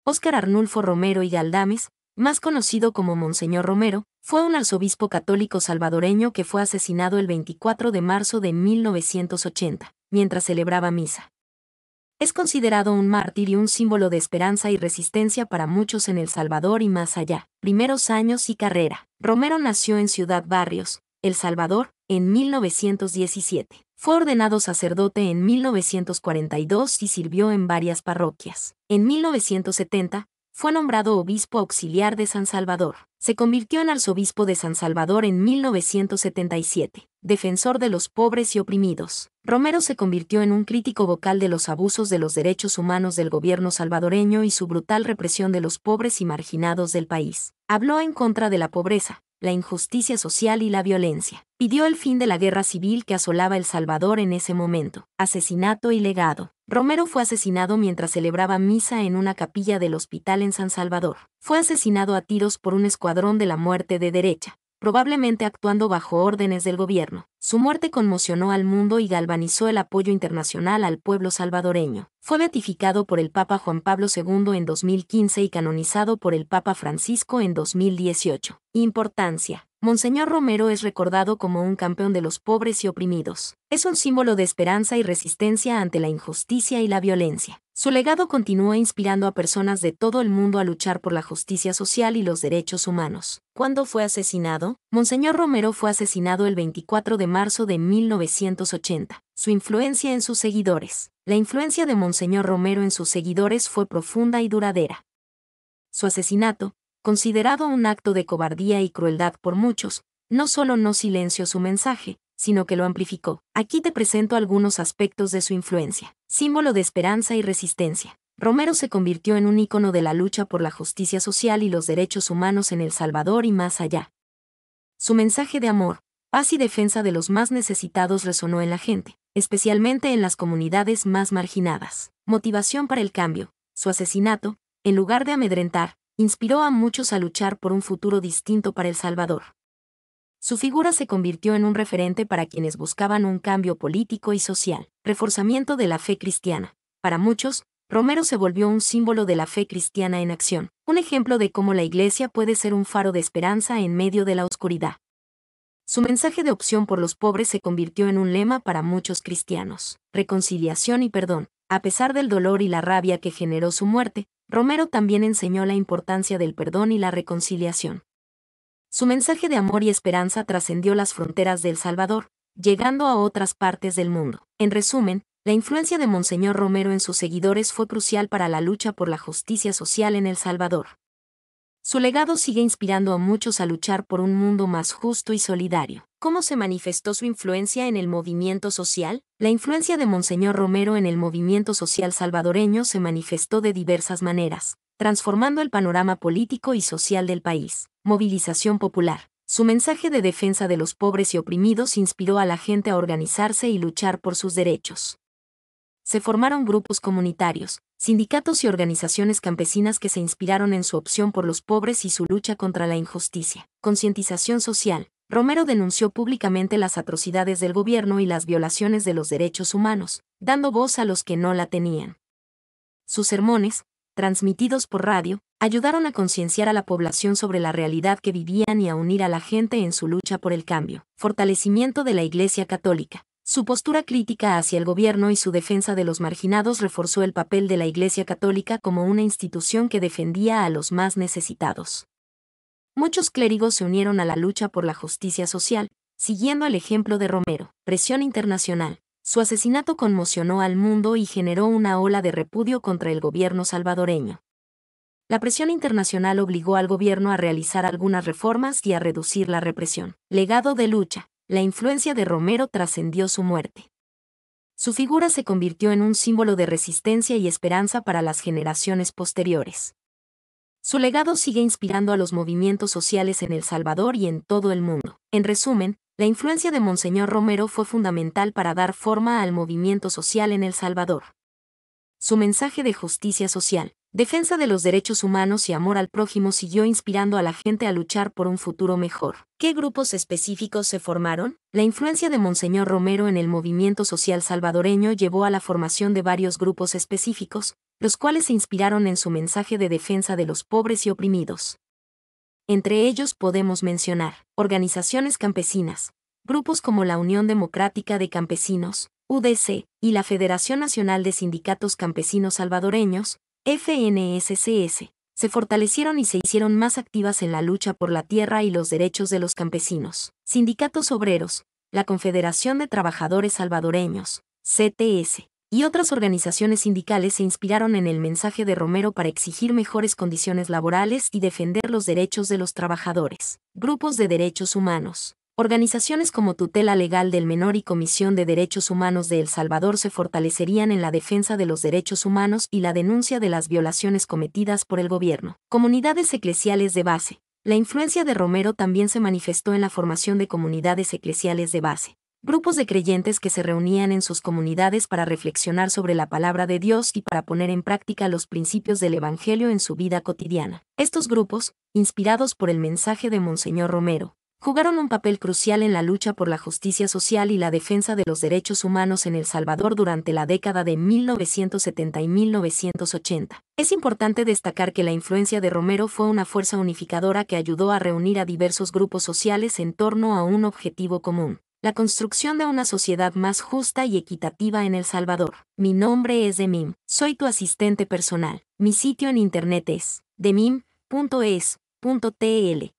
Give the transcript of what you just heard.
Óscar Arnulfo Romero y Galdames, más conocido como Monseñor Romero, fue un arzobispo católico salvadoreño que fue asesinado el 24 de marzo de 1980, mientras celebraba misa. Es considerado un mártir y un símbolo de esperanza y resistencia para muchos en El Salvador y más allá. Primeros años y carrera. Romero nació en Ciudad Barrios, El Salvador, en 1917. Fue ordenado sacerdote en 1942 y sirvió en varias parroquias. En 1970, fue nombrado obispo auxiliar de San Salvador. Se convirtió en arzobispo de San Salvador en 1977, defensor de los pobres y oprimidos. Romero se convirtió en un crítico vocal de los abusos de los derechos humanos del gobierno salvadoreño y su brutal represión de los pobres y marginados del país. Habló en contra de la pobreza, la injusticia social y la violencia. Pidió el fin de la guerra civil que asolaba El Salvador en ese momento. Asesinato y legado. Romero fue asesinado mientras celebraba misa en una capilla del hospital en San Salvador. Fue asesinado a tiros por un escuadrón de la muerte de derecha, probablemente actuando bajo órdenes del gobierno. Su muerte conmocionó al mundo y galvanizó el apoyo internacional al pueblo salvadoreño. Fue beatificado por el Papa Juan Pablo II en 2015 y canonizado por el Papa Francisco en 2018. Importancia. Monseñor Romero es recordado como un campeón de los pobres y oprimidos. Es un símbolo de esperanza y resistencia ante la injusticia y la violencia. Su legado continúa inspirando a personas de todo el mundo a luchar por la justicia social y los derechos humanos. ¿Cuándo fue asesinado? Monseñor Romero fue asesinado el 24 de marzo de 1980. Su influencia en sus seguidores. La influencia de Monseñor Romero en sus seguidores fue profunda y duradera. Su asesinato, considerado un acto de cobardía y crueldad por muchos, no solo no silenció su mensaje, sino que lo amplificó. Aquí te presento algunos aspectos de su influencia. Símbolo de esperanza y resistencia. Romero se convirtió en un ícono de la lucha por la justicia social y los derechos humanos en El Salvador y más allá. Su mensaje de amor, paz y defensa de los más necesitados resonó en la gente, especialmente en las comunidades más marginadas. Motivación para el cambio. Su asesinato, en lugar de amedrentar, inspiró a muchos a luchar por un futuro distinto para El Salvador. Su figura se convirtió en un referente para quienes buscaban un cambio político y social. Reforzamiento de la fe cristiana. Para muchos, Romero se volvió un símbolo de la fe cristiana en acción, un ejemplo de cómo la Iglesia puede ser un faro de esperanza en medio de la oscuridad. Su mensaje de opción por los pobres se convirtió en un lema para muchos cristianos. Reconciliación y perdón. A pesar del dolor y la rabia que generó su muerte, Romero también enseñó la importancia del perdón y la reconciliación. Su mensaje de amor y esperanza trascendió las fronteras de El Salvador, llegando a otras partes del mundo. En resumen, la influencia de Monseñor Romero en sus seguidores fue crucial para la lucha por la justicia social en El Salvador. Su legado sigue inspirando a muchos a luchar por un mundo más justo y solidario. ¿Cómo se manifestó su influencia en el movimiento social? La influencia de Monseñor Romero en el movimiento social salvadoreño se manifestó de diversas maneras, transformando el panorama político y social del país. Movilización popular. Su mensaje de defensa de los pobres y oprimidos inspiró a la gente a organizarse y luchar por sus derechos. Se formaron grupos comunitarios, sindicatos y organizaciones campesinas que se inspiraron en su opción por los pobres y su lucha contra la injusticia. Concientización social. Romero denunció públicamente las atrocidades del gobierno y las violaciones de los derechos humanos, dando voz a los que no la tenían. Sus sermones, transmitidos por radio, ayudaron a concienciar a la población sobre la realidad que vivían y a unir a la gente en su lucha por el cambio. Fortalecimiento de la Iglesia Católica. Su postura crítica hacia el gobierno y su defensa de los marginados reforzó el papel de la Iglesia Católica como una institución que defendía a los más necesitados. Muchos clérigos se unieron a la lucha por la justicia social, siguiendo el ejemplo de Romero. Presión internacional. Su asesinato conmocionó al mundo y generó una ola de repudio contra el gobierno salvadoreño. La presión internacional obligó al gobierno a realizar algunas reformas y a reducir la represión. Legado de lucha. La influencia de Romero trascendió su muerte. Su figura se convirtió en un símbolo de resistencia y esperanza para las generaciones posteriores. Su legado sigue inspirando a los movimientos sociales en El Salvador y en todo el mundo. En resumen, la influencia de Monseñor Romero fue fundamental para dar forma al movimiento social en El Salvador. Su mensaje de justicia social, defensa de los derechos humanos y amor al prójimo siguió inspirando a la gente a luchar por un futuro mejor. ¿Qué grupos específicos se formaron? La influencia de Monseñor Romero en el movimiento social salvadoreño llevó a la formación de varios grupos específicos, los cuales se inspiraron en su mensaje de defensa de los pobres y oprimidos. Entre ellos podemos mencionar organizaciones campesinas, grupos como la Unión Democrática de Campesinos, UDC, y la Federación Nacional de Sindicatos Campesinos Salvadoreños, FNSCS, se fortalecieron y se hicieron más activas en la lucha por la tierra y los derechos de los campesinos. Sindicatos obreros, la Confederación de Trabajadores Salvadoreños, CTS, y otras organizaciones sindicales se inspiraron en el mensaje de Romero para exigir mejores condiciones laborales y defender los derechos de los trabajadores. Grupos de derechos humanos. Organizaciones como Tutela Legal del Menor y Comisión de Derechos Humanos de El Salvador se fortalecerían en la defensa de los derechos humanos y la denuncia de las violaciones cometidas por el gobierno. Comunidades eclesiales de base. La influencia de Romero también se manifestó en la formación de comunidades eclesiales de base. Grupos de creyentes que se reunían en sus comunidades para reflexionar sobre la palabra de Dios y para poner en práctica los principios del Evangelio en su vida cotidiana. Estos grupos, inspirados por el mensaje de Monseñor Romero, jugaron un papel crucial en la lucha por la justicia social y la defensa de los derechos humanos en El Salvador durante la década de 1970 y 1980. Es importante destacar que la influencia de Romero fue una fuerza unificadora que ayudó a reunir a diversos grupos sociales en torno a un objetivo común: la construcción de una sociedad más justa y equitativa en El Salvador. Mi nombre es Demim, soy tu asistente personal. Mi sitio en internet es demim.es.tl.